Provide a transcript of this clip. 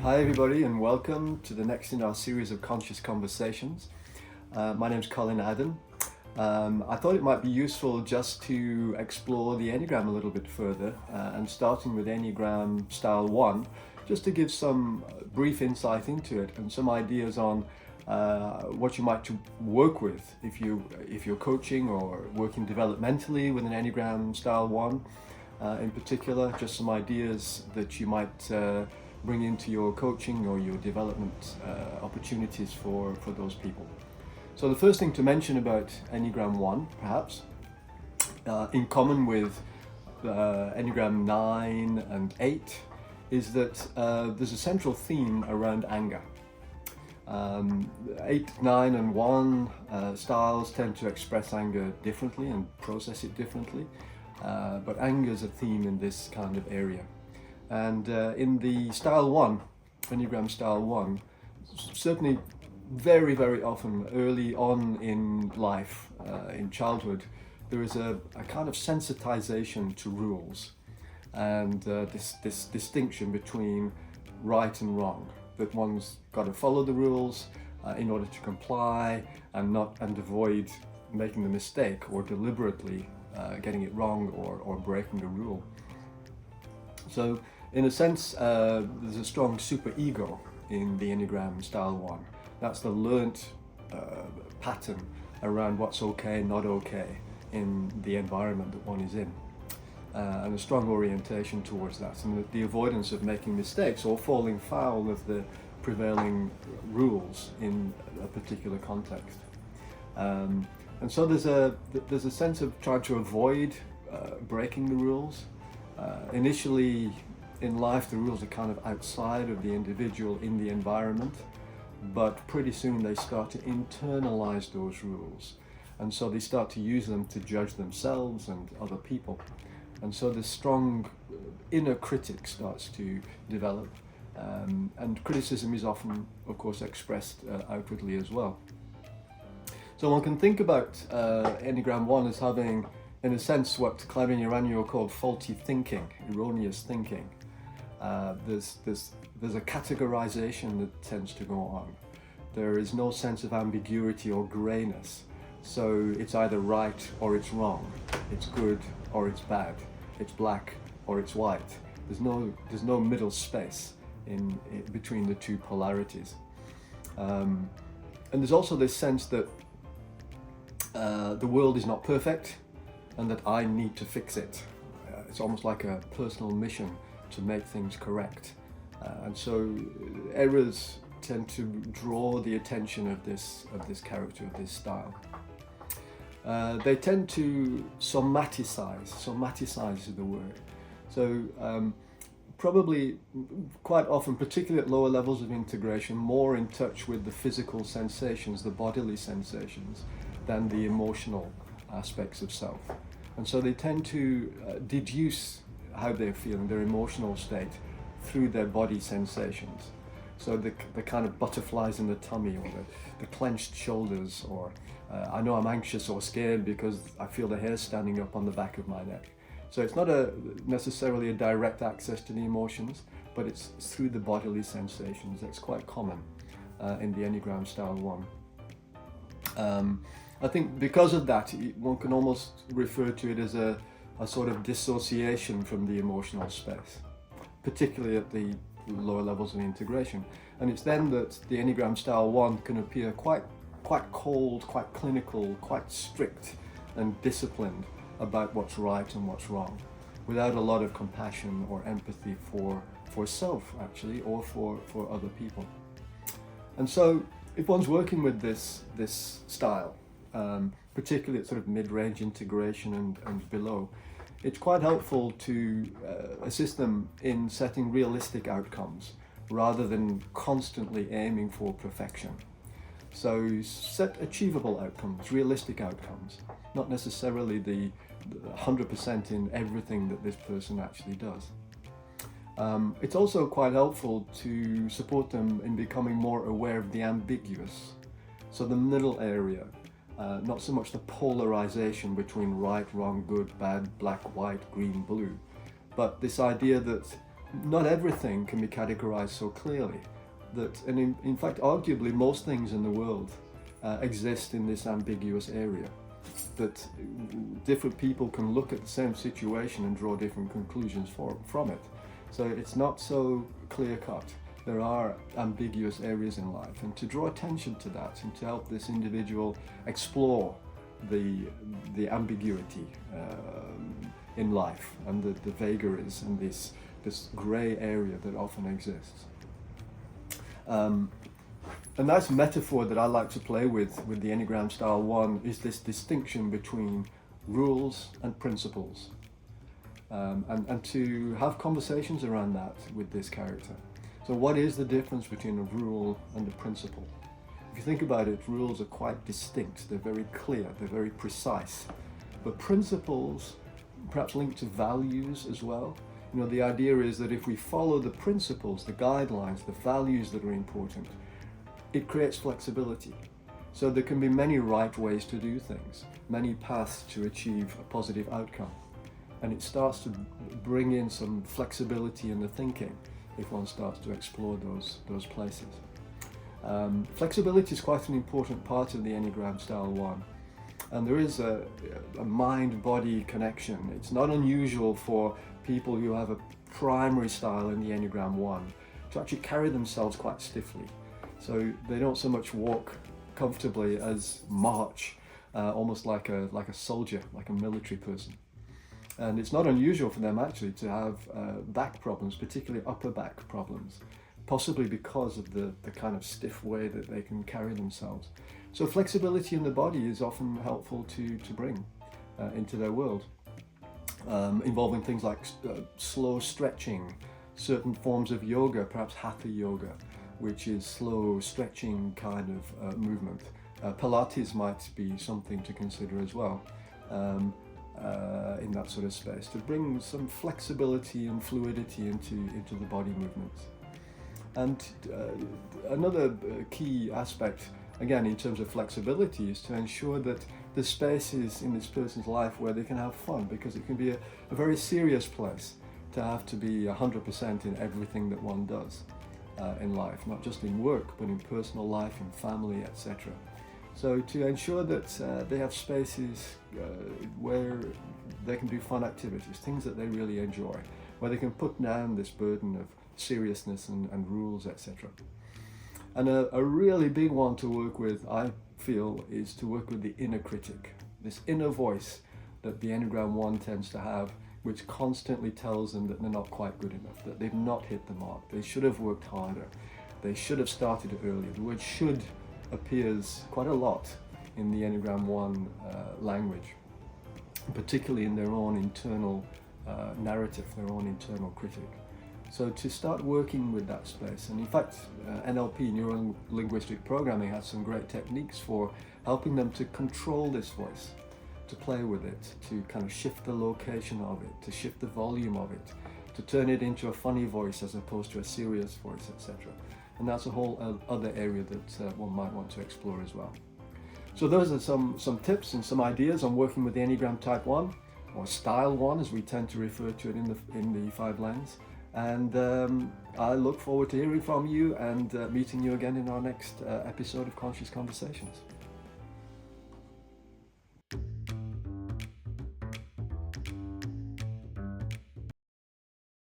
Hi everybody and welcome to the next in our series of conscious conversations. My name's Colin Adam. I thought it might be useful just to explore the Enneagram a little bit further and starting with Enneagram Style 1, just to give some brief insight into it and some ideas on what you might work with if you're coaching or working developmentally with an Enneagram Style 1 in particular, just some ideas that you might bring into your coaching or your development opportunities for those people. So the first thing to mention about Enneagram 1, perhaps, in common with Enneagram 9 and 8, is that there's a central theme around anger. 8, 9 and 1 styles tend to express anger differently and process it differently, but anger is a theme in this kind of area. And in the Style 1, Enneagram Style 1, certainly very, very often early on in life, in childhood, there is a kind of sensitization to rules and this distinction between right and wrong, that one's got to follow the rules in order to comply and avoid making the mistake or deliberately getting it wrong or breaking the rule. So in a sense, there's a strong superego in the Enneagram Style 1. That's the learnt pattern around what's okay, not okay in the environment that one is in. And a strong orientation towards that, and the avoidance of making mistakes or falling foul of the prevailing rules in a particular context. And so there's a sense of trying to avoid breaking the rules. Initially in life, the rules are kind of outside of the individual in the environment, but pretty soon they start to internalize those rules, and so they start to use them to judge themselves and other people. And so this strong inner critic starts to develop, and criticism is often, of course, expressed outwardly as well. So one can think about Enneagram 1 as having, in a sense, what Claire and Urania called faulty thinking, erroneous thinking. There's a categorization that tends to go on. There is no sense of ambiguity or grayness. So it's either right or it's wrong. It's good or it's bad. It's black or it's white. There's no middle space in between the two polarities. And there's also this sense that the world is not perfect and that I need to fix it. It's almost like a personal mission to make things correct. And so errors tend to draw the attention of this character, of this style. They tend to somaticize is the word. So probably quite often, particularly at lower levels of integration, more in touch with the physical sensations, the bodily sensations, than the emotional aspects of self. And so they tend to deduce how they're feeling, their emotional state, through their body sensations. So the kind of butterflies in the tummy, or the clenched shoulders, or I know I'm anxious or scared because I feel the hair standing up on the back of my neck. So it's not necessarily a direct access to the emotions, but it's through the bodily sensations. That's quite common in the Enneagram Style 1. I think because of that, one can almost refer to it as a sort of dissociation from the emotional space, particularly at the lower levels of integration. And it's then that the Enneagram Style 1 can appear quite cold, quite clinical, quite strict and disciplined about what's right and what's wrong, without a lot of compassion or empathy for self, actually, or for other people. And so if one's working with this style, particularly at sort of mid-range integration and below, it's quite helpful to assist them in setting realistic outcomes rather than constantly aiming for perfection. So set achievable outcomes, realistic outcomes, not necessarily the 100% in everything that this person actually does. It's also quite helpful to support them in becoming more aware of the ambiguous, so the middle area, not so much the polarization between right, wrong, good, bad, black, white, green, blue, but this idea that not everything can be categorized so clearly that, and in fact, arguably most things in the world exist in this ambiguous area, that different people can look at the same situation and draw different conclusions from it. So it's not so clear cut. There are ambiguous areas in life, and to draw attention to that and to help this individual explore the ambiguity in life and the vagaries and this grey area that often exists. A nice metaphor that I like to play with the Enneagram Style 1 is this distinction between rules and principles, and to have conversations around that with this character. So what is the difference between a rule and a principle? If you think about it, rules are quite distinct, they're very clear, they're very precise. But principles, perhaps linked to values as well. You know, the idea is that if we follow the principles, the guidelines, the values that are important, it creates flexibility. So there can be many right ways to do things, many paths to achieve a positive outcome. And it starts to bring in some flexibility in the thinking if one starts to explore those places. Flexibility is quite an important part of the Enneagram Style 1. And there is a mind-body connection. It's not unusual for people who have a primary style in the Enneagram 1 to actually carry themselves quite stiffly. So they don't so much walk comfortably as march, almost like a soldier, like a military person. And it's not unusual for them actually to have back problems, particularly upper back problems, possibly because of the kind of stiff way that they can carry themselves. So flexibility in the body is often helpful to bring into their world, involving things like slow stretching, certain forms of yoga, perhaps hatha yoga, which is slow stretching kind of movement. Pilates might be something to consider as well in that sort of space, to bring some flexibility and fluidity into the body movements. And another key aspect, again, in terms of flexibility, is to ensure that the space is in this person's life where they can have fun, because it can be a very serious place to have to be 100% in everything that one does in life, not just in work, but in personal life, in family, etc. So to ensure that they have spaces where they can do fun activities, things that they really enjoy, where they can put down this burden of seriousness and rules, etc. And a really big one to work with, I feel, is to work with the inner critic, this inner voice that the Enneagram 1 tends to have, which constantly tells them that they're not quite good enough, that they've not hit the mark, they should have worked harder, they should have started earlier. The word should appears quite a lot in the Enneagram 1 language, particularly in their own internal narrative, their own internal critic. So to start working with that space, and in fact NLP, Neuro-Linguistic Programming, has some great techniques for helping them to control this voice, to play with it, to kind of shift the location of it, to shift the volume of it, to turn it into a funny voice as opposed to a serious voice, etc. And that's a whole other area that one might want to explore as well. So those are some tips and some ideas on working with the Enneagram Type 1, or Style 1 as we tend to refer to it in the 5 lanes. And I look forward to hearing from you and meeting you again in our next episode of Conscious Conversations.